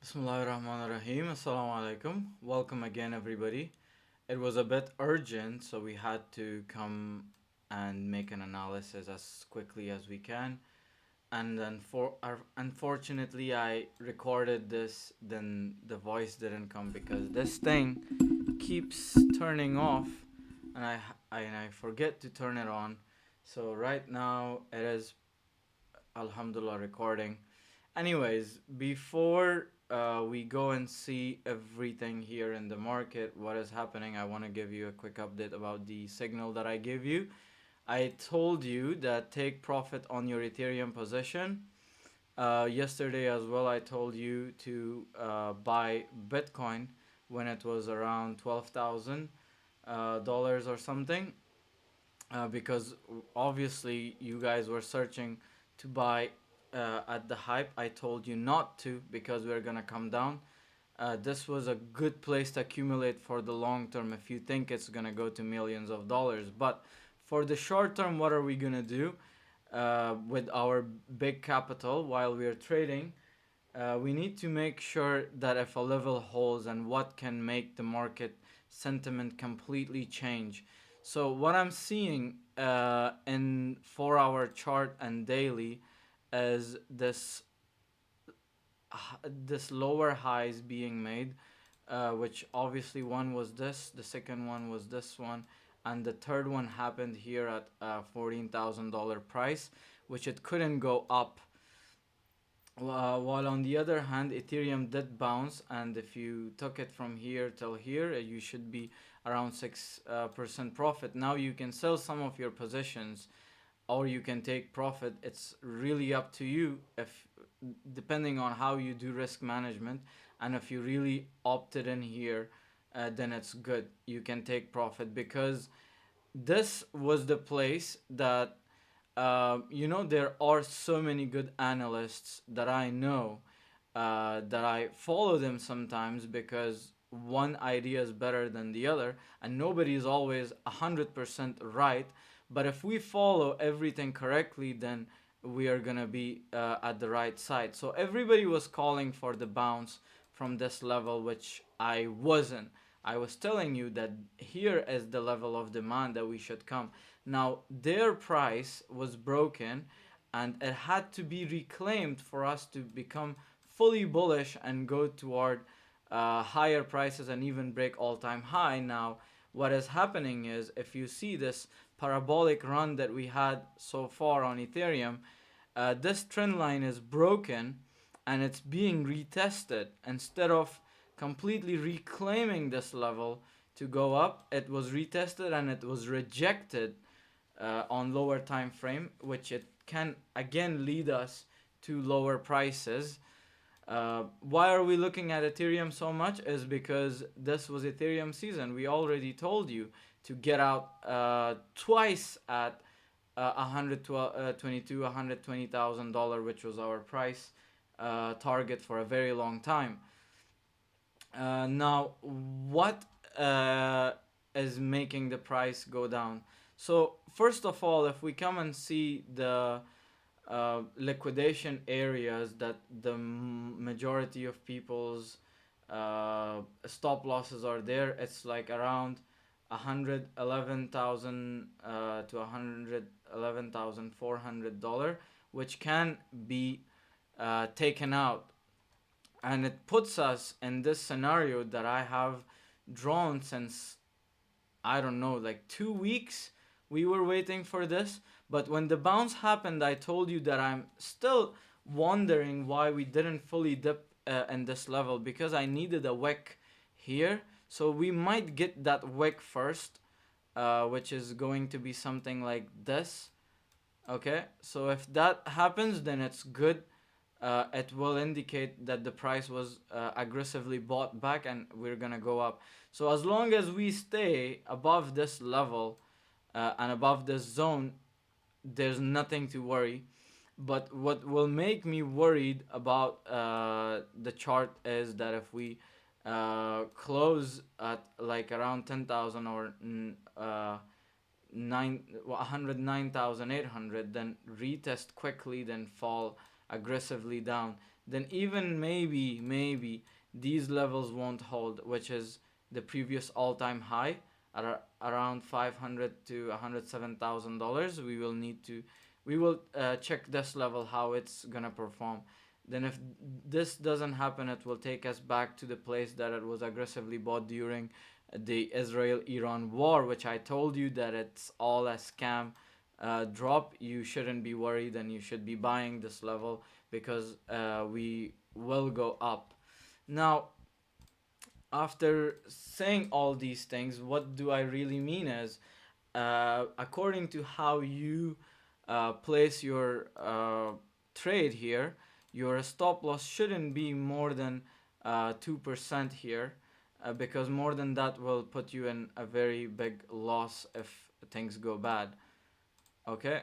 Bismillahirrahmanirrahim. Assalamu alaikum. Welcome again, everybody. It was a bit urgent, so we had to come and make an analysis as quickly as we can. And then unfortunately, I recorded this, then the voice didn't come because this thing keeps turning off, and I forget to turn it on. So right now it is Alhamdulillah recording. Anyways, before we go and see everything here in the market, what is happening, I want to give you a quick update about the signal that I gave you. I told you that take profit on your Ethereum position. Yesterday as well, I told you to buy Bitcoin when it was around $12,000 or something, because obviously you guys were searching to buy at the hype. I told you not to because we're gonna come down. This was a good place to accumulate for the long term if you think it's gonna go to millions of dollars. But for the short term, what are we gonna do with our big capital while we are trading? We need to make sure that if a level holds and what can make the market sentiment completely change. So what I'm seeing in 4 hour chart and daily is this lower highs being made, which obviously one was this, the second one was this one, and the third one happened here at $14,000 price, which it couldn't go up. While on the other hand, Ethereum did bounce, and if you took it from here till here, you should be around 6% profit. Now you can sell some of your positions, or you can take profit. It's really up to you, if depending on how you do risk management, and if you really opted in here, then it's good. You can take profit because this was the place that there are so many good analysts that I know, that I follow them sometimes because one idea is better than the other, and nobody is always 100% right. But if we follow everything correctly, then we are gonna be at the right side. So everybody was calling for the bounce from this level, which I wasn't. I was telling you that here is the level of demand that we should come. Now, their price was broken, and it had to be reclaimed for us to become fully bullish and go toward higher prices and even break all-time high. Now, what is happening is, if you see this parabolic run that we had so far on Ethereum, this trend line is broken and it's being retested. Instead of completely reclaiming this level to go up, it was retested and it was rejected on lower time frame, which it can again lead us to lower prices. Why are we looking at Ethereum so much? Is because this was Ethereum season. We already told you to get out twice at 120,000 which was our price target for a very long time. Now, what is making the price go down? So first of all, if we come and see the liquidation areas that the majority of people's stop losses are there, it's like around 111,000 to $111,400, which can be taken out, and it puts us in this scenario that I have drawn since, I don't know, like 2 weeks. We were waiting for this, but when the bounce happened, I told you that I'm still wondering why we didn't fully dip in this level, because I needed a wick here. So we might get that wick first, which is going to be something like this. Okay, so if that happens, then it's good. It will indicate that the price was aggressively bought back and we're gonna go up. So as long as we stay above this level and above this zone, there's nothing to worry. But what will make me worried about the chart is that if we close at like around 10,000 or 109,800, then retest quickly, then fall aggressively down, then even maybe these levels won't hold, which is the previous all-time high at around 500 to $107,000. We will check this level how it's gonna perform. Then if this doesn't happen, it will take us back to the place that it was aggressively bought during the Israel-Iran war, which I told you that it's all a scam drop. You shouldn't be worried, and you should be buying this level because we will go up. Now, after saying all these things, what do I really mean is, according to how you place your trade here, your stop loss shouldn't be more than 2% here, because more than that will put you in a very big loss if things go bad. Okay.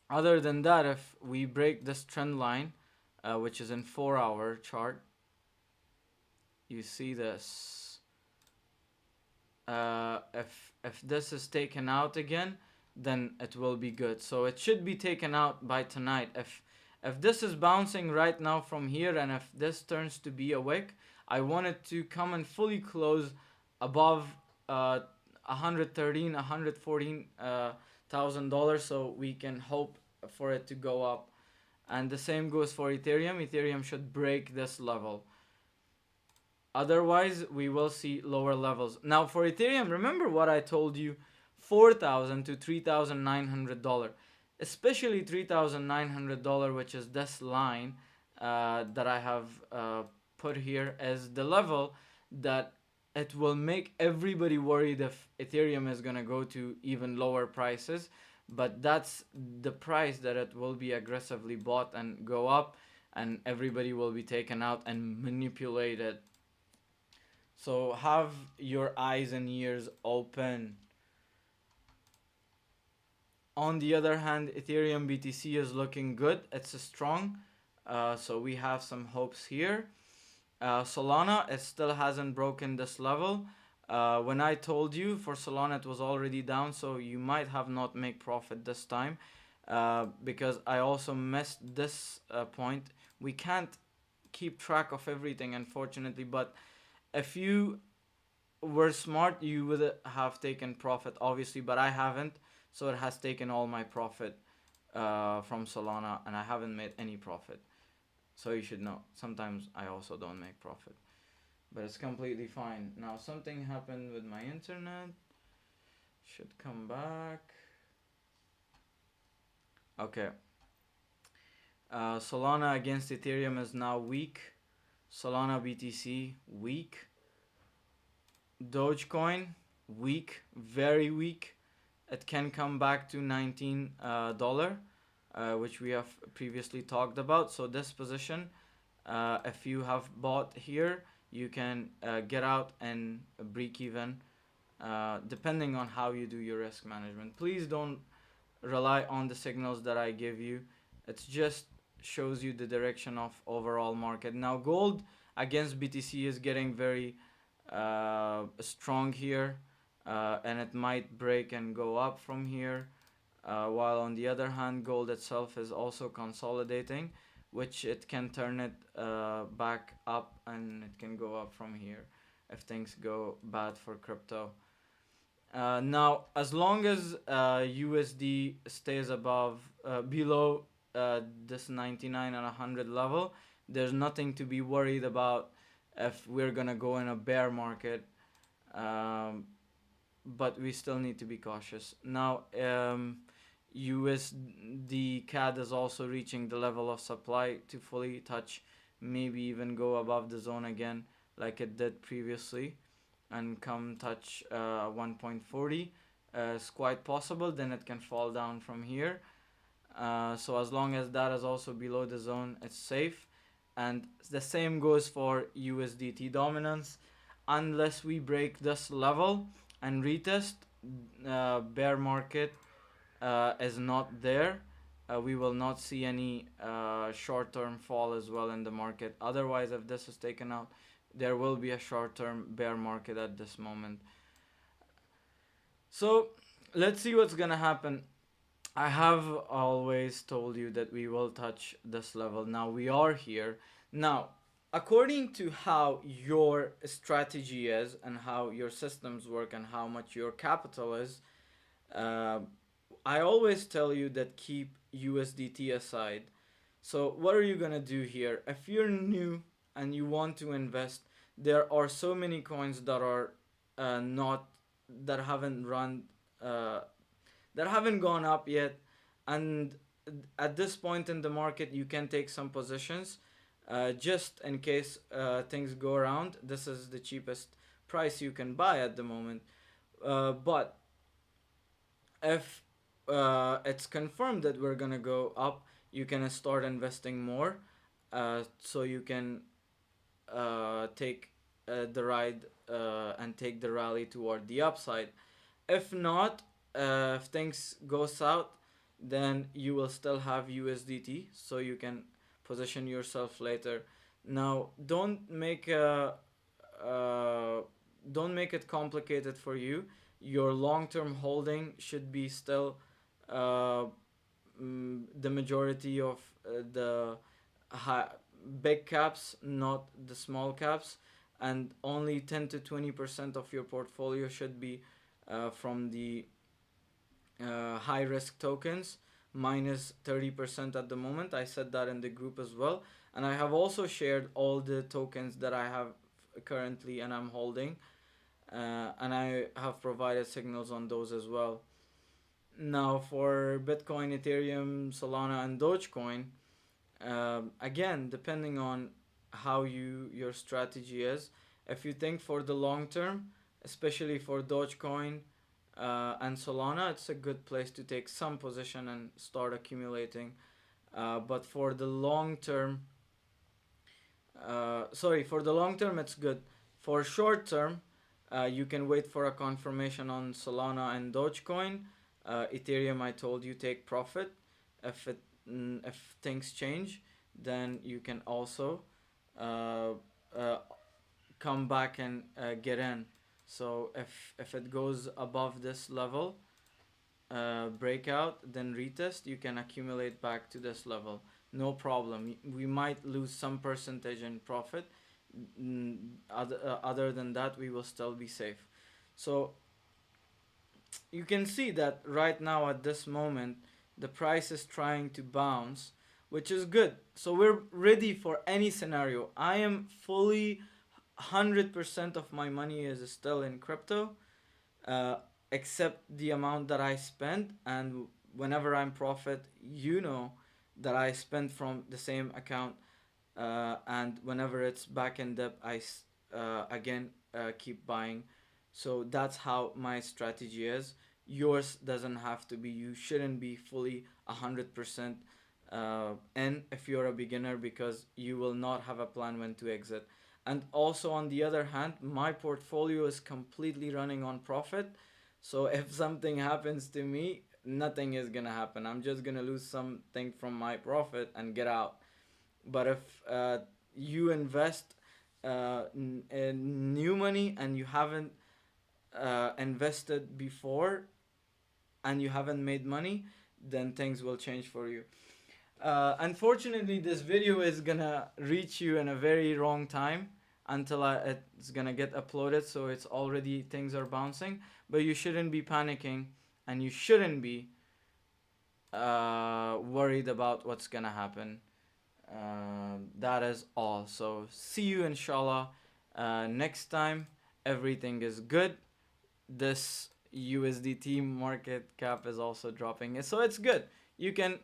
Other than that, if we break this trend line, which is in 4-hour chart, you see this. If this is taken out again, then it will be good. So it should be taken out by tonight. If this is bouncing right now from here, and if this turns to be a wick, I want it to come and fully close above 113, $114,000, so we can hope for it to go up. And the same goes for Ethereum. Ethereum should break this level. Otherwise, we will see lower levels. Now, for Ethereum, remember what I told you, $4,000 to $3,900, especially $3,900, which is this line that I have put here as the level that it will make everybody worried if Ethereum is going to go to even lower prices. But that's the price that it will be aggressively bought and go up, and everybody will be taken out and manipulated. So have your eyes and ears open. On the other hand, Ethereum BTC is looking good. It's strong. So we have some hopes here. Solana, it still hasn't broken this level. When I told you for Solana, it was already down, so you might have not make profit this time, because I also missed this point. We can't keep track of everything, unfortunately, but if you were smart, you would have taken profit, obviously, but I haven't, so it has taken all my profit from Solana, and I haven't made any profit. So you should know, sometimes I also don't make profit, but it's completely fine. Now something happened with my internet. Should come back. Okay. Solana against Ethereum is now weak. Solana BTC weak. Dogecoin weak, very weak. It can come back to $19, which we have previously talked about. So this position, if you have bought here, you can get out and break even, depending on how you do your risk management. Please don't rely on the signals that I give you. It just shows you the direction of overall market. Now gold against BTC is getting very strong here, and it might break and go up from here, while on the other hand gold itself is also consolidating, which it can turn it back up, and it can go up from here if things go bad for crypto. Now, as long as USD stays below this 99 and 100 level, there's nothing to be worried about if we're gonna go in a bear market. But we still need to be cautious. Now, USD CAD is also reaching the level of supply to fully touch, maybe even go above the zone again like it did previously, and come touch 1.40. It's quite possible. Then it can fall down from here. So as long as that is also below the zone, it's safe. And the same goes for USDT dominance. Unless we break this level and retest, bear market is not there. We will not see any short-term fall as well in the market. Otherwise, if this is taken out, there will be a short-term bear market at this moment. So let's see what's gonna happen. I have always told you that we will touch this level. Now we are here. Now, according to how your strategy is and how your systems work and how much your capital is, uh, I always tell you that keep USDT aside. So, what are you gonna do here? If you're new and you want to invest, there are so many coins that are not that haven't run uh, that haven't gone up yet, and at this point in the market you can take some positions just in case things go around. This is the cheapest price you can buy at the moment, but if it's confirmed that we're gonna go up, you can start investing more, so you can take the ride and take the rally toward the upside. If not, if things go south, then you will still have USDT, so you can position yourself later. Now, uh, don't make it complicated for you. Your long-term holding should be still uh, the majority of the high, big caps, not the small caps, and only 10 to 20% of your portfolio should be from the high risk tokens, minus 30% at the moment. I said that in the group as well. And I have also shared all the tokens that I have currently and I'm holding. And I have provided signals on those as well. Now, for Bitcoin, Ethereum, Solana, and Dogecoin, again, depending on how your strategy is, if you think for the long term, especially for Dogecoin and Solana, it's a good place to take some position and start accumulating. But for the long term, for the long term, it's good. For short term, you can wait for a confirmation on Solana and Dogecoin. Ethereum, I told you, take profit. If it if things change, then you can also uh, uh, come back and get in. So if it goes above this level, breakout, then retest, you can accumulate back to this level. No problem. We might lose some percentage in profit. Other than that, we will still be safe. So you can see that right now at this moment, the price is trying to bounce, which is good. So we're ready for any scenario. I am fully 100% of my money is still in crypto, uh, except the amount that I spend. And whenever I'm profit, you know that I spend from the same account. And whenever it's back in dip, again keep buying. So that's how my strategy is. Yours doesn't have to be. You shouldn't be fully 100% in if you're a beginner, because you will not have a plan when to exit. And also, on the other hand, my portfolio is completely running on profit. So if something happens to me, nothing is gonna happen. I'm just gonna lose something from my profit and get out. But if you invest in new money and you haven't invested before and you haven't made money, then things will change for you. Unfortunately, this video is gonna reach you in a very wrong time until it's gonna get uploaded, so it's already things are bouncing. But you shouldn't be panicking, and you shouldn't be worried about what's gonna happen. That is all. So see you inshallah next time. Everything is good. This USDT market cap is also dropping, so it's good. You can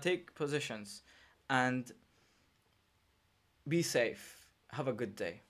take positions and be safe. Have a good day.